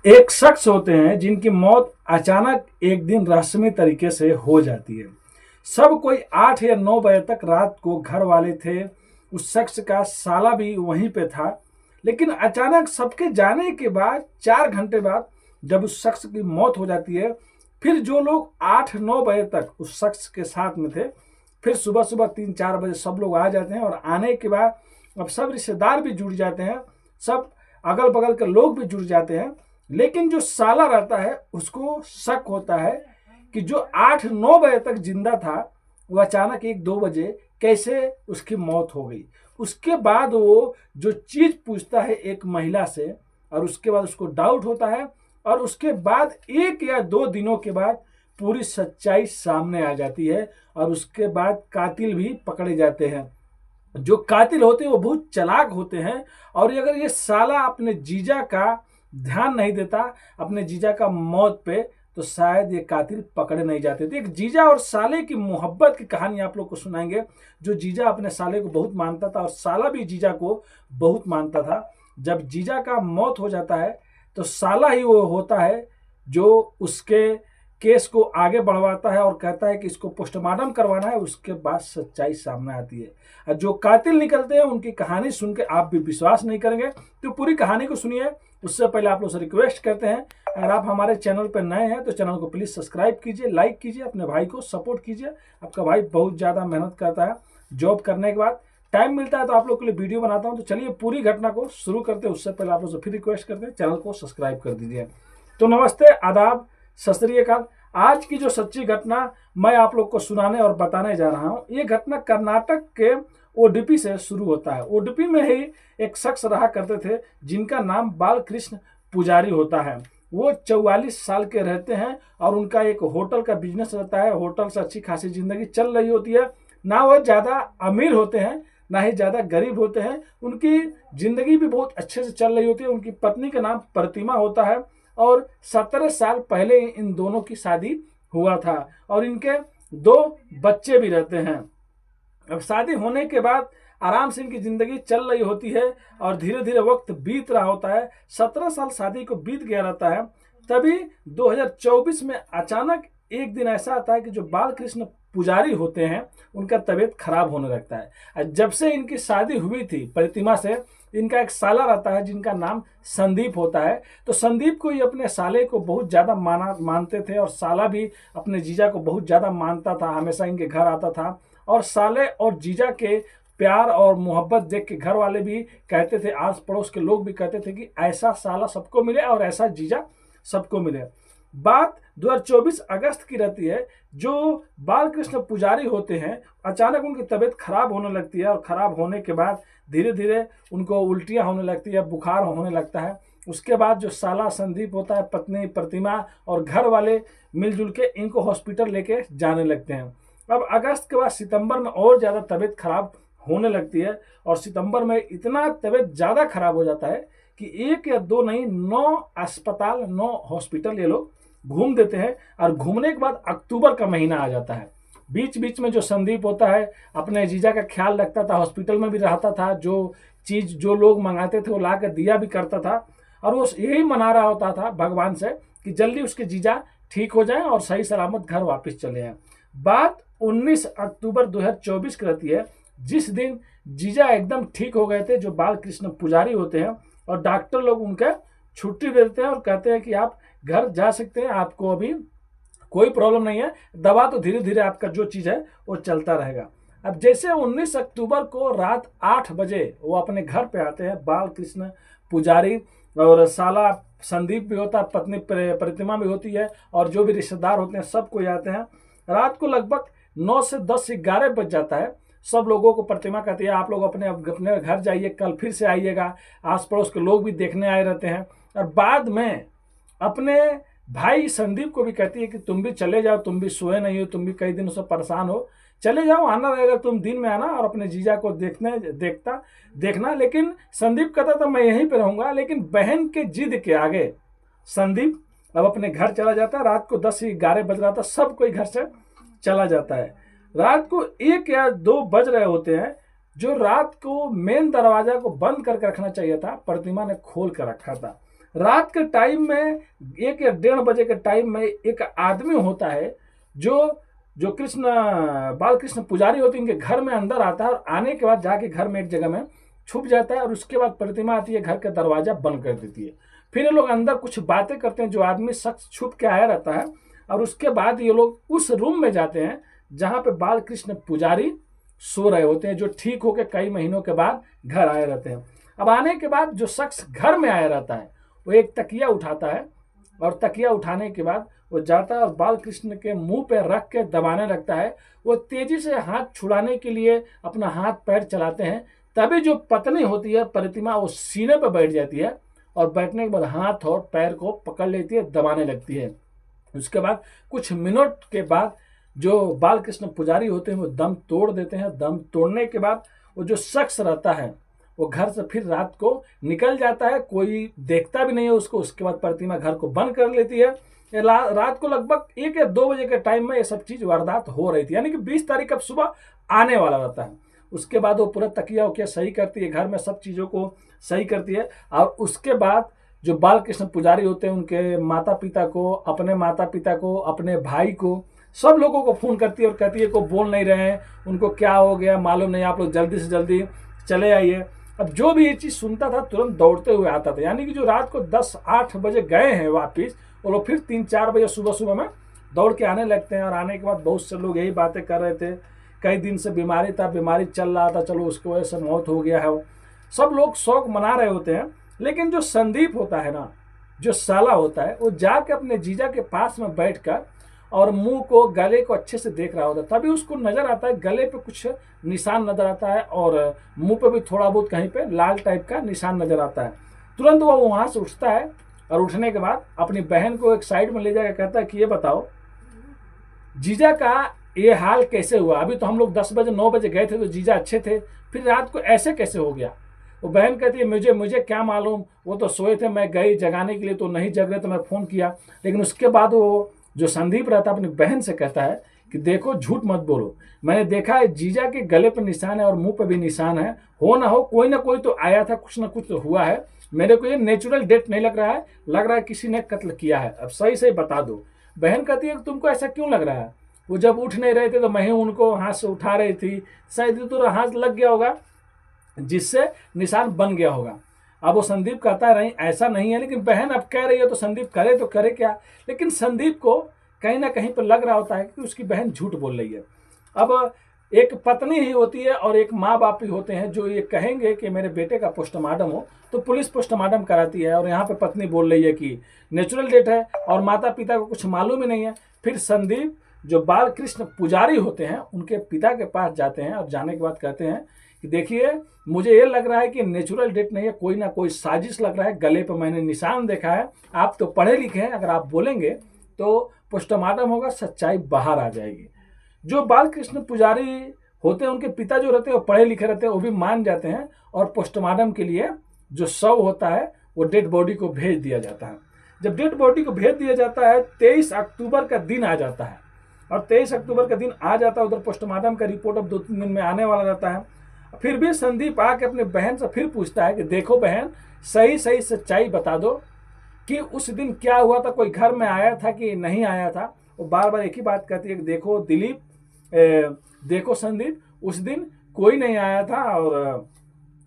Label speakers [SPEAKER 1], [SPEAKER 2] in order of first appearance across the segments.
[SPEAKER 1] एक शख्स होते हैं जिनकी मौत अचानक एक दिन रहस्यमय तरीके से हो जाती है। सब कोई 8 या 9 बजे तक रात को घर वाले थे। उस शख्स का साला भी वहीं पे था। लेकिन अचानक सबके जाने के बाद 4 घंटे बाद जब उस शख्स की मौत हो जाती है, फिर जो लोग 8-9 बजे तक उस शख्स के साथ में थे, फिर सुबह सुबह 3-4 बजे सब लोग आ जाते हैं और आने के बाद अब सब रिश्तेदार भी जुड़ जाते हैं, सब अगल बगल के लोग भी जुड़ जाते हैं। लेकिन जो साला रहता है उसको शक होता है कि जो 8-9 बजे तक जिंदा था वो अचानक 1-2 बजे कैसे उसकी मौत हो गई। उसके बाद वो जो चीज पूछता है एक महिला से और उसके बाद उसको डाउट होता है और उसके बाद 1 या 2 दिनों के बाद पूरी सच्चाई सामने आ जाती है और उसके बाद कातिल भी पकड़े जाते हैं। जो कातिल होते हैं वो बहुत चालाक होते हैं और अगर ये साला अपने जीजा का ध्यान नहीं देता, अपने जीजा का मौत पे, तो शायद ये कातिल पकड़े नहीं जाते। तो एक जीजा और साले की मोहब्बत की कहानी आप लोग को सुनाएंगे। जो जीजा अपने साले को बहुत मानता था और साला भी जीजा को बहुत मानता था। जब जीजा का मौत हो जाता है तो साला ही वो होता है जो उसके केस को आगे बढ़वाता है और कहता है कि इसको पोस्टमार्टम करवाना है। उसके बाद सच्चाई सामने आती है और जो कातिल निकलते हैं उनकी कहानी सुन के आप भी विश्वास नहीं करेंगे। तो पूरी कहानी को सुनिए। उससे पहले आप लोग से रिक्वेस्ट करते हैं, अगर आप हमारे चैनल पर नए हैं तो चैनल को प्लीज सब्सक्राइब कीजिए, लाइक कीजिए, अपने भाई को सपोर्ट कीजिए। आपका भाई बहुत ज़्यादा मेहनत करता है, जॉब करने के बाद टाइम मिलता है तो आप लोग के लिए वीडियो बनाता हूँ। तो चलिए पूरी घटना को शुरू करते हैं। उससे पहले आप लोग से फिर रिक्वेस्ट करते हैं, चैनल को सब्सक्राइब कर दीजिए। तो नमस्ते, आदाब, सत श्री अकाल। आज की जो सच्ची घटना मैं आप लोग को सुनाने और बताने जा रहा हूँ, ये घटना कर्नाटक के ओडिपी से शुरू होता है। ओडिपी में ही एक शख्स रहा करते थे जिनका नाम बालकृष्ण पुजारी होता है। वो 44 साल के रहते हैं और उनका एक होटल का बिजनेस रहता है। होटल से अच्छी खासी जिंदगी चल रही होती है। ना वो ज़्यादा अमीर होते हैं ना ही ज़्यादा गरीब होते हैं। उनकी जिंदगी भी बहुत अच्छे से चल रही होती है। उनकी पत्नी का नाम प्रतिमा होता है और 17 साल पहले इन दोनों की शादी हुआ था और इनके 2 बच्चे भी रहते हैं। अब शादी होने के बाद आराम से इनकी जिंदगी चल रही होती है और धीरे धीरे वक्त बीत रहा होता है। 17 साल शादी को बीत गया रहता है। तभी 2024 में अचानक एक दिन ऐसा आता है कि जो बालकृष्ण पुजारी होते हैं उनका तबीयत खराब होने लगता है। जब से इनकी शादी हुई थी प्रतिमा से, इनका एक साला रहता है जिनका नाम संदीप होता है। तो संदीप को ही अपने साले को बहुत ज़्यादा मानते थे और साला भी अपने जीजा को बहुत ज़्यादा मानता था, हमेशा इनके घर आता था। और साले और जीजा के प्यार और मोहब्बत देख के घर वाले भी कहते थे, आस पड़ोस के लोग भी कहते थे कि ऐसा साला सबको मिले और ऐसा जीजा सबको मिले। बात 2024 अगस्त की रहती है। जो बालकृष्ण पुजारी होते हैं अचानक उनकी तबीयत खराब होने लगती है और खराब होने के बाद धीरे धीरे उनको उल्टियाँ होने लगती है, बुखार होने लगता है। उसके बाद जो साला संदीप होता है, पत्नी प्रतिमा और घर वाले मिलजुल के इनको हॉस्पिटल लेके जाने लगते हैं। अब अगस्त के बाद सितंबर में और ज़्यादा तबीयत खराब होने लगती है और सितंबर में इतना तबीयत ज़्यादा खराब हो जाता है कि 1 या 2 नहीं, 9 अस्पताल, 9 हॉस्पिटल ये लोग घूम देते हैं। और घूमने के बाद अक्टूबर का महीना आ जाता है। बीच बीच में जो संदीप होता है अपने जीजा का ख्याल रखता था, हॉस्पिटल में भी रहता था, जो चीज़ जो लोग मंगाते थे वो ला कर दिया भी करता था और वो यही मना रहा होता था भगवान से कि जल्दी उसके जीजा ठीक हो जाए और सही सलामत घर वापस चले आए। बात 19 अक्टूबर 2024 की रहती है, जिस दिन जीजा एकदम ठीक हो गए थे, जो बालकृष्ण पुजारी होते हैं, और डॉक्टर लोग उनका छुट्टी दे देते हैं और कहते हैं कि आप घर जा सकते हैं, आपको अभी कोई प्रॉब्लम नहीं है, दवा तो धीरे धीरे आपका जो चीज़ है वो चलता रहेगा। अब जैसे 19 अक्टूबर को रात 8 बजे वो अपने घर पे आते हैं, बालकृष्ण पुजारी और साला संदीप भी होता है, पत्नी प्रतिमा भी होती है और जो भी रिश्तेदार होते हैं सब कोई आते हैं। रात को लगभग 9 से 10-11 बज जाता है। सब लोगों को प्रतिमा कहती है आप लोग अपने अपने घर जाइए, कल फिर से आइएगा। आस पड़ोस के लोग भी देखने आए रहते हैं और बाद में अपने भाई संदीप को भी कहती है कि तुम भी चले जाओ, तुम भी सोए नहीं हो, तुम भी कई दिनों से परेशान हो, चले जाओ, आना रहेगा, तुम दिन में आना और अपने जीजा को देखना। लेकिन संदीप कहता था मैं यहीं पे रहूंगा। लेकिन बहन के जिद के आगे संदीप अब अपने घर चला जाता है। रात को 10-11 बज रहा था, सब कोई घर से चला जाता है। रात को 1 या 2 बज रहे होते हैं। जो रात को मेन दरवाजा को बंद करके रखना चाहिए था, प्रतिमा ने खोल कर रखा था। रात के टाइम में 1 या 1:30 बजे के टाइम में एक आदमी होता है जो जो कृष्ण बाल कृष्ण पुजारी होते हैं, इनके घर में अंदर आता है और आने के बाद जाके घर में एक जगह में छुप जाता है और उसके बाद प्रतिमा आती है, घर का दरवाजा बंद कर देती है। फिर ये लोग अंदर कुछ बातें करते हैं, जो आदमी शख्स छुप के आया रहता है, और उसके बाद ये लोग उस रूम में जाते हैं जहां पे बाल कृष्ण पुजारी सो रहे होते हैं, जो ठीक होकर कई महीनों के बाद घर आए रहते हैं। अब आने के बाद जो शख्स घर में आया रहता है वो एक तकिया उठाता है, और तकिया उठाने के बाद वो जाता है और बाल कृष्ण के मुंह पे रख के दबाने लगता है। वो तेजी से हाथ छुड़ाने के लिए अपना हाथ पैर चलाते हैं, तभी जो पत्नी होती है प्रतिमा वो सीने पर बैठ जाती है, और बैठने के बाद हाथ और पैर को पकड़ लेती है, दबाने लगती है। उसके बाद कुछ मिनट के बाद जो बाल कृष्ण पुजारी होते हैं वो दम तोड़ देते हैं। दम तोड़ने के बाद वो जो शख्स रहता है वो घर से फिर रात को निकल जाता है, कोई देखता भी नहीं है उसको। उसके बाद प्रतिमा घर को बंद कर लेती है। रात को लगभग 1 या 2 बजे के टाइम में ये सब चीज वारदात हो रही थी, यानी कि 20 तारीख अब सुबह आने वाला रहता है। उसके बाद वो पूरा तकिया उकिया सही करती है, घर में सब चीज़ों को सही करती है, और उसके बाद जो बाल कृष्ण पुजारी होते हैं उनके माता पिता को, अपने माता पिता को, अपने भाई को, सब लोगों को फ़ोन करती है और कहती है को बोल नहीं रहे हैं, उनको क्या हो गया मालूम नहीं, आप लोग जल्दी से जल्दी चले आइए। अब जो भी ये चीज़ सुनता था तुरंत दौड़ते हुए आता था, यानी कि जो रात को 10-8 बजे गए हैं वापिस, वो लोग फिर 3-4 बजे सुबह सुबह में दौड़ के आने लगते हैं। और आने के बाद बहुत से लोग यही बातें कर रहे थे, कई दिन से बीमारी था, बीमारी चल रहा था, चलो उसकी वजह से मौत हो गया है, सब लोग शौक मना रहे होते हैं। लेकिन जो संदीप होता है ना, जो साला होता है, वो जाके अपने जीजा के पास में बैठकर और मुंह को, गले को अच्छे से देख रहा होता है। तभी उसको नजर आता है गले पे कुछ निशान नजर आता है, और मुंह पे भी थोड़ा बहुत कहीं पे लाल टाइप का निशान नजर आता है। तुरंत वो वहां से उठता है, और उठने के बाद अपनी बहन को एक साइड में ले जाकर कहता है कि ये बताओ जीजा का ये हाल कैसे हुआ? अभी तो हम लोग 10 बजे 9 बजे गए थे तो जीजा अच्छे थे, फिर रात को ऐसे कैसे हो गया? वो बहन कहती है मुझे क्या मालूम, वो तो सोए थे, मैं गई जगाने के लिए तो नहीं जग रहे, तो मैं फ़ोन किया। लेकिन उसके बाद वो जो संदीप रहता अपनी बहन से कहता है कि देखो झूठ मत बोलो, मैंने देखा है जीजा के गले पर निशान है और मुंह पर भी निशान है, हो ना कोई तो आया था, कुछ ना कुछ तो हुआ है। मेरे को ये नेचुरल डेथ नहीं लग रहा है, लग रहा है किसी ने कत्ल किया है, अब सही सही बता दो। बहन कहती है कि तुमको ऐसा क्यों लग रहा है? वो जब उठ नहीं रहे थे तो मैं ही उनको हाथ से उठा रही थी, शायद तो हाथ लग गया होगा जिससे निशान बन गया होगा। अब वो संदीप कहता है नहीं ऐसा नहीं है, लेकिन बहन अब कह रही है तो संदीप करे तो करे क्या। लेकिन संदीप को कहीं ना कहीं पर लग रहा होता है कि उसकी बहन झूठ बोल रही है। अब एक पत्नी ही होती है और एक माँ बाप ही होते हैं जो ये कहेंगे कि मेरे बेटे का पोस्टमार्टम हो, तो पुलिस पोस्टमार्टम कराती है, और यहाँ पे पत्नी बोल रही है कि नेचुरल डेथ है और माता पिता को कुछ मालूम ही नहीं है। फिर संदीप जो बाल कृष्ण पुजारी होते हैं उनके पिता के पास जाते हैं, और जाने के बाद कहते हैं कि देखिए मुझे ये लग रहा है कि नेचुरल डेथ नहीं है, कोई ना कोई साजिश लग रहा है, गले पर मैंने निशान देखा है, आप तो पढ़े लिखे हैं, अगर आप बोलेंगे तो पोस्टमार्टम होगा, सच्चाई बाहर आ जाएगी। जो बाल कृष्ण पुजारी होते हैं उनके पिता जो रहते हैं वो पढ़े लिखे रहते हैं, वो भी मान जाते हैं, और पोस्टमार्टम के लिए जो शव होता है वो डेड बॉडी को भेज दिया जाता है। जब डेड बॉडी को भेज दिया जाता है 23 अक्टूबर का दिन आ जाता है, और 23 अक्टूबर का दिन आ जाता है, उधर पोस्टमार्टम का रिपोर्ट अब 2-3 दिन में आने वाला रहता है। फिर भी संदीप आके अपने बहन से फिर पूछता है कि देखो बहन, सही सही सच्चाई बता दो कि उस दिन क्या हुआ था, कोई घर में आया था कि नहीं आया था। वो बार बार एक ही बात कहती है कि देखो दिलीप, देखो संदीप, उस दिन कोई नहीं आया था, और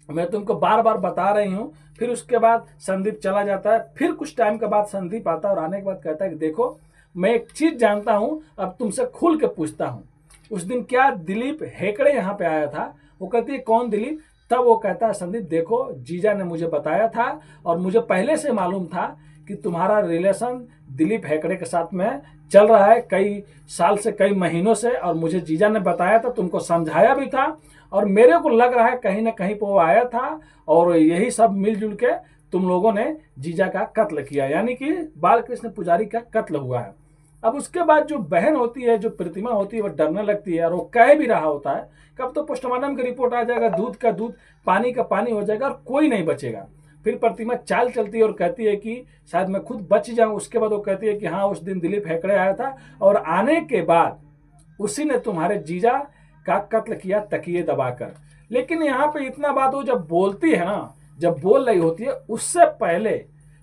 [SPEAKER 1] मैं तुमको बार बार बता रही हूँ। फिर उसके बाद संदीप चला जाता है। फिर कुछ टाइम के बाद संदीप आता है और आने के बाद कहता है कि देखो मैं एक चीज जानता हूँ, अब तुमसे खुल के पूछता हूँ, उस दिन क्या दिलीप हेकड़े यहाँ पे आया था? वो कहती है कौन दिलीप? तब वो कहता है संदीप देखो जीजा ने मुझे बताया था, और मुझे पहले से मालूम था कि तुम्हारा रिलेशन दिलीप हेकड़े के साथ में चल रहा है कई साल से, कई महीनों से, और मुझे जीजा ने बताया था, तुमको समझाया भी था, और मेरे को लग रहा है कहीं ना कहीं पर वो आया था, और यही सब मिलजुल के तुम लोगों ने जीजा का कत्ल किया, यानी कि बाल कृष्ण पुजारी का कत्ल हुआ है। अब उसके बाद जो बहन होती है, जो प्रतिमा होती है, वो डरने लगती है, और वो कह भी रहा होता है कब तो पोस्टमार्टम की रिपोर्ट आ जाएगा, दूध का दूध पानी का पानी हो जाएगा और कोई नहीं बचेगा। फिर प्रतिमा चाल चलती है और कहती है कि शायद मैं खुद बच जाऊं। उसके बाद वो कहती है कि हाँ उस दिन दिलीप हेकड़े आया था, और आने के बाद उसी ने तुम्हारे जीजा का कत्ल किया तकिए दबाकर। लेकिन यहाँ पे इतना बात वो जब बोलती है ना, जब बोल रही होती है, उससे पहले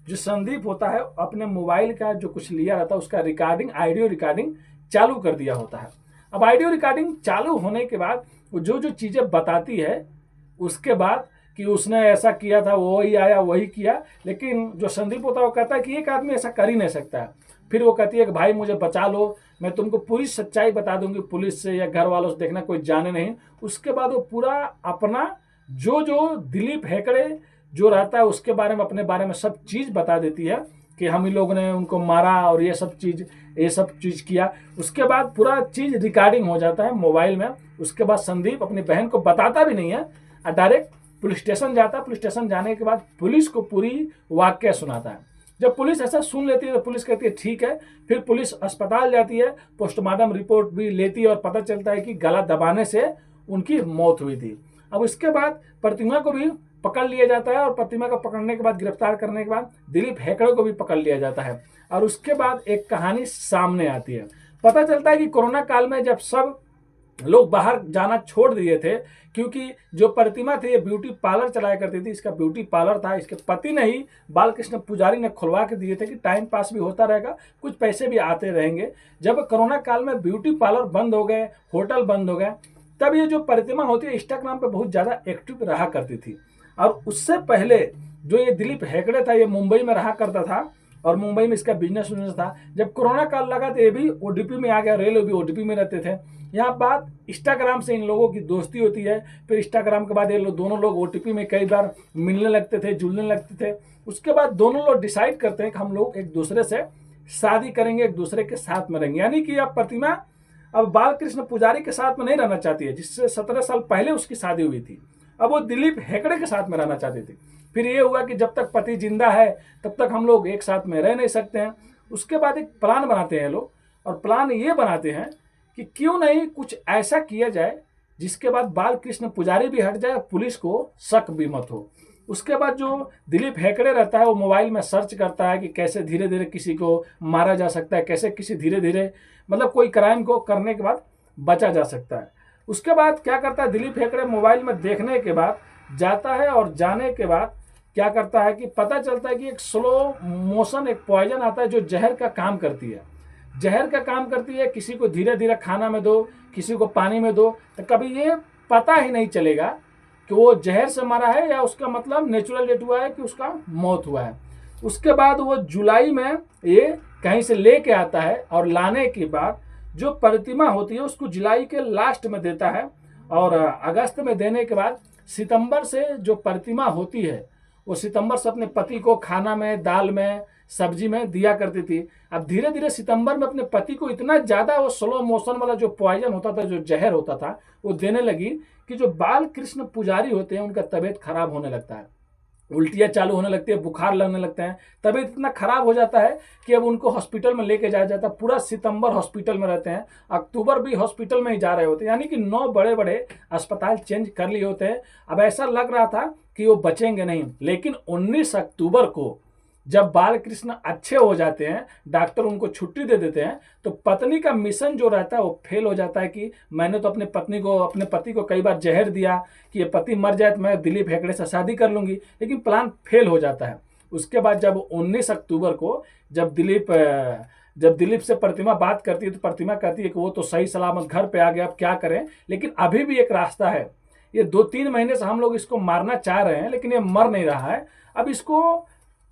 [SPEAKER 1] जो संदीप होता है अपने मोबाइल का जो कुछ लिया रहता है उसका रिकॉर्डिंग, ऑडियो रिकॉर्डिंग चालू कर दिया होता है। अब ऑडियो रिकॉर्डिंग चालू होने के बाद वो जो जो चीज़ें बताती है उसके बाद कि उसने ऐसा किया था, वही आया वही किया, लेकिन जो संदीप होता है वो कहता है कि एक आदमी ऐसा कर ही नहीं सकता है। फिर वो कहती है कि भाई मुझे बचा लो, मैं तुमको पूरी सच्चाई बता दूंगी, पुलिस से या घर वालों से देखना कोई जाने नहीं। उसके बाद वो पूरा अपना जो जो दिलीप हेकड़े जो रहता है उसके बारे में, अपने बारे में सब चीज़ बता देती है कि हम इन लोगों ने उनको मारा और ये सब चीज़ किया। उसके बाद पूरा चीज़ रिकॉर्डिंग हो जाता है मोबाइल में। उसके बाद संदीप अपनी बहन को बताता भी नहीं है, डायरेक्ट पुलिस स्टेशन जाता है। पुलिस स्टेशन जाने के बाद पुलिस को पूरी वाकया सुनाता है। जब पुलिस ऐसा सुन लेती है तो पुलिस कहती है ठीक है। फिर पुलिस अस्पताल जाती है, पोस्टमार्टम रिपोर्ट भी लेती है और पता चलता है कि गला दबाने से उनकी मौत हुई थी। अब इसके बाद प्रतिमा को भी पकड़ लिया जाता है और प्रतिमा को पकड़ने के बाद, गिरफ्तार करने के बाद दिलीप हेकड़े को भी पकड़ लिया जाता है। और उसके बाद एक कहानी सामने आती है। पता चलता है कि कोरोना काल में जब सब लोग बाहर जाना छोड़ दिए थे, क्योंकि जो प्रतिमा थी ये ब्यूटी पार्लर चलाया करती थी, इसका ब्यूटी पार्लर था, इसके पति ने ही बालकृष्ण पुजारी ने खुलवा के दिए थे कि टाइम पास भी होता रहेगा, कुछ पैसे भी आते रहेंगे। जब कोरोना काल में ब्यूटी पार्लर बंद हो गए, होटल बंद हो गए, तब ये जो प्रतिमा होती है इंस्टाग्राम पे बहुत ज़्यादा एक्टिव रहा करती थी। और उससे पहले जो ये दिलीप हेकड़े था ये मुंबई में रहा करता था और मुंबई में इसका बिजनेस था। जब कोरोना काल लगा तो ये भी ओडीपी में आ गया, रेलवे भी ओडीपी में रहते थे। यहाँ बात इंस्टाग्राम से इन लोगों की दोस्ती होती है। फिर इंस्टाग्राम के बाद ये लोग दोनों लोग ओटीपी में कई बार मिलने लगते थे, जुलने लगते थे। उसके बाद दोनों लोग डिसाइड करते हैं कि हम लोग एक दूसरे से शादी करेंगे, एक दूसरे के साथ में रहेंगे। यानी कि अब प्रतिमा अब बालकृष्ण पुजारी के साथ में नहीं रहना चाहती है, जिससे 17 साल पहले उसकी शादी हुई थी। अब वो दिलीप हेकड़े के साथ में रहना चाहती थी। फिर ये हुआ कि जब तक पति जिंदा है तब तक हम लोग एक साथ में रह नहीं सकते हैं। उसके बाद एक प्लान बनाते हैं लोग, और प्लान ये बनाते हैं कि क्यों नहीं कुछ ऐसा किया जाए जिसके बाद बालकृष्ण पुजारी भी हट जाए, पुलिस को शक भी मत हो। उसके बाद जो दिलीप हेकड़े रहता है वो मोबाइल में सर्च करता है कि कैसे धीरे धीरे किसी को मारा जा सकता है, कैसे किसी धीरे धीरे मतलब कोई क्राइम को करने के बाद बचा जा सकता है। उसके बाद क्या करता है दिलीप हेकड़े, मोबाइल में देखने के बाद जाता है और जाने के बाद क्या करता है कि पता चलता है कि एक स्लो मोशन एक पॉइजन आता है जो जहर का काम करती है। जहर का काम करती है, किसी को धीरे धीरे खाना में दो, किसी को पानी में दो, तो कभी ये पता ही नहीं चलेगा कि वो जहर से मरा है या उसका मतलब नेचुरल डेथ हुआ है कि उसका मौत हुआ है। उसके बाद वो जुलाई में ये कहीं से लेके आता है और लाने के बाद जो प्रतिमा होती है उसको जुलाई के लास्ट में देता है, और अगस्त में देने के बाद सितंबर से जो प्रतिमा होती है वो सितंबर से अपने पति को खाना में, दाल में, सब्जी में दिया करती थी। अब धीरे धीरे सितंबर में अपने पति को इतना ज़्यादा वो स्लो मोशन वाला जो पॉइजन होता था, जो जहर होता था, वो देने लगी कि जो बालकृष्ण पुजारी होते हैं उनका तबीयत खराब होने लगता है, उल्टियाँ चालू होने लगती है, बुखार लगने लगते हैं, तबीयत इतना खराब हो जाता है कि अब उनको हॉस्पिटल में लेके जाया जाता है। पूरा सितंबर हॉस्पिटल में रहते हैं, अक्टूबर भी हॉस्पिटल में ही जा रहे होते हैं, यानी कि 9 बड़े बड़े अस्पताल चेंज कर लिए होते हैं। अब ऐसा लग रहा था कि वो बचेंगे नहीं, लेकिन 19 अक्टूबर को जब बालकृष्ण अच्छे हो जाते हैं, डॉक्टर उनको छुट्टी दे देते हैं, तो पत्नी का मिशन जो रहता है वो फेल हो जाता है कि मैंने तो अपने पति को कई बार जहर दिया कि ये पति मर जाए तो मैं दिलीप हेकड़े से शादी कर लूँगी, लेकिन प्लान फेल हो जाता है। उसके बाद जब 19 अक्टूबर को जब दिलीप से प्रतिमा बात करती है तो प्रतिमा कहती है कि वो तो सही सलामत घर पे आ गया, अब क्या करें, लेकिन अभी भी एक रास्ता है। ये 2-3 महीने से हम लोग इसको मारना चाह रहे हैं लेकिन ये मर नहीं रहा है, अब इसको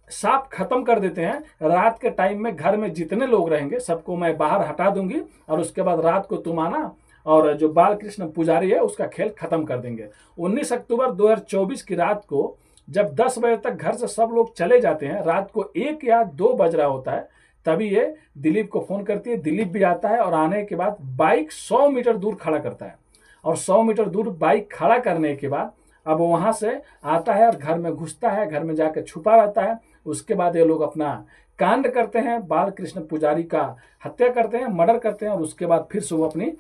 [SPEAKER 1] साफ खत्म कर देते हैं। रात के टाइम में घर में जितने लोग रहेंगे सबको मैं बाहर हटा दूंगी, और उसके बाद रात को तुम आना और जो बालकृष्ण पुजारी है उसका खेल खत्म कर देंगे। 19 अक्टूबर 2024 की रात को जब 10 बजे तक घर से सब लोग चले जाते हैं, रात को 1 या 2 बज रहा होता है, तभी ये दिलीप को फोन करती है। दिलीप भी आता है और आने के बाद बाइक 100 मीटर दूर खड़ा करता है, और 100 मीटर दूर बाइक खड़ा करने के बाद अब वहां से आता है और घर में घुसता है, घर में जाकर छुपा रहता है। उसके बाद ये लोग अपना कांड करते हैं, बालकृष्ण पुजारी का हत्या करते हैं, मर्डर करते हैं, और उसके बाद फिर से वो अपनी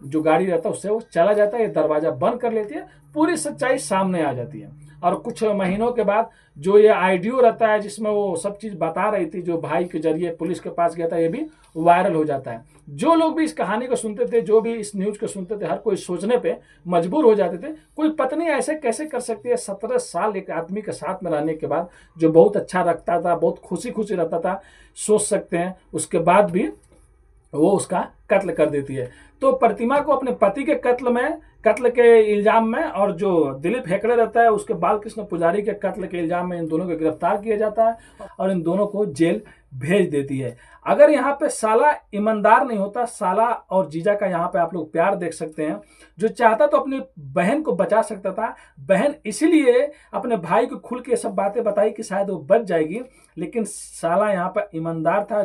[SPEAKER 1] जो गाड़ी रहता है उससे वो चला जाता है, ये दरवाजा बंद कर लेती है, पूरी सच्चाई सामने आ जाती है। और कुछ महीनों के बाद जो ये ऑडियो रहता है जिसमें वो सब चीज़ बता रही थी, जो भाई के जरिए पुलिस के पास गया था, ये भी वायरल हो जाता है। जो लोग भी इस कहानी को सुनते थे, जो भी इस न्यूज़ को सुनते थे, हर कोई सोचने पे मजबूर हो जाते थे, कोई पत्नी ऐसे कैसे कर सकती है 17 साल एक आदमी के साथ में रहने के बाद, जो बहुत अच्छा रखता था, बहुत खुशी खुशी रहता था, सोच सकते हैं उसके बाद भी वो उसका कत्ल कर देती है। तो प्रतिमा को अपने पति के कत्ल के इल्जाम में, और जो दिलीप हेकड़े रहता है उसके बालकृष्ण पुजारी के कत्ल के इल्जाम में इन दोनों को गिरफ्तार किया जाता है और इन दोनों को जेल भेज देती है। अगर यहाँ पे साला ईमानदार नहीं होता, साला और जीजा का यहाँ पे आप लोग प्यार देख सकते हैं। जो चाहता तो अपनी बहन को बचा सकता था, बहन इसीलिए अपने भाई को खुल के सब बातें बताई कि शायद वो बच जाएगी, लेकिन साला यहाँ पे ईमानदार था।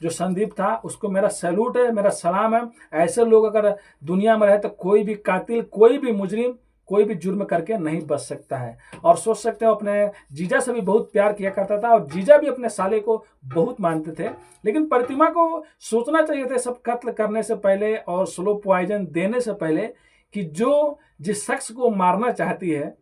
[SPEAKER 1] जो संदीप था उसको मेरा सैल्यूट है, मेरा सलाम है। ऐसे लोग अगर दुनिया में रहे तो कोई भी कातिल, कोई भी मुजरिम, कोई भी जुर्म करके नहीं बच सकता है। और सोच सकते हो अपने जीजा से भी बहुत प्यार किया करता था और जीजा भी अपने साले को बहुत मानते थे। लेकिन प्रतिमा को सोचना चाहिए था सब कत्ल करने से पहले और स्लो पॉइजन देने से पहले कि जिस शख्स को मारना चाहती है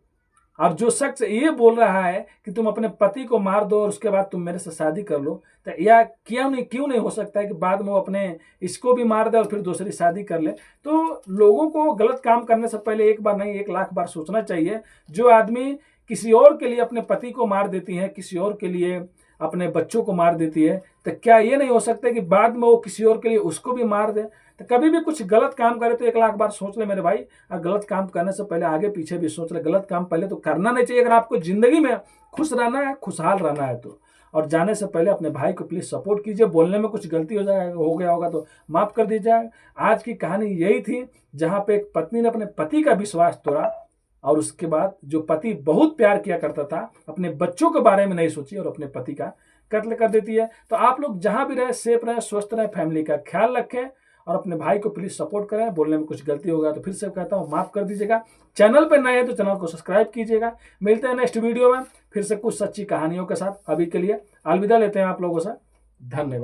[SPEAKER 1] और जो शख्स ये बोल रहा है कि तुम अपने पति को मार दो और उसके बाद तुम मेरे से शादी कर लो, तो या क्यों नहीं हो सकता है कि बाद में वो अपने इसको भी मार दे और फिर दूसरी शादी कर ले। तो लोगों को गलत काम करने से पहले एक बार नहीं 1 लाख बार सोचना चाहिए। जो आदमी किसी और के लिए अपने पति को मार देती है, किसी और के लिए अपने बच्चों को मार देती है, तो क्या ये नहीं हो सकता कि बाद में वो किसी और के लिए उसको भी मार दे। तो कभी भी कुछ गलत काम करे तो 1 लाख बार सोच ले मेरे भाई, और गलत काम करने से पहले आगे पीछे भी सोच ले। गलत काम पहले तो करना नहीं चाहिए। अगर आपको जिंदगी में खुश रहना है, खुशहाल रहना है तो, और जाने से पहले अपने भाई को प्लीज सपोर्ट कीजिए। बोलने में कुछ गलती हो गया होगा तो माफ कर दीजिए। आज की कहानी यही थी, जहाँ पे एक पत्नी ने अपने पति का विश्वास तोड़ा और उसके बाद जो पति बहुत प्यार किया करता था, अपने बच्चों के बारे में नहीं सोची और अपने पति का कत्ल कर देती है। तो आप लोग जहां भी रहे, सेफ रहे, स्वस्थ रहे, फैमिली का ख्याल रखें और अपने भाई को प्लीज सपोर्ट करें। बोलने में कुछ गलती होगा तो फिर से कहता हूँ माफ कर दीजिएगा। चैनल पर नए हैं तो चैनल को सब्सक्राइब कीजिएगा। मिलते हैं नेक्स्ट वीडियो में फिर से कुछ सच्ची कहानियों के साथ। अभी के लिए अलविदा लेते हैं आप लोगों से। धन्यवाद।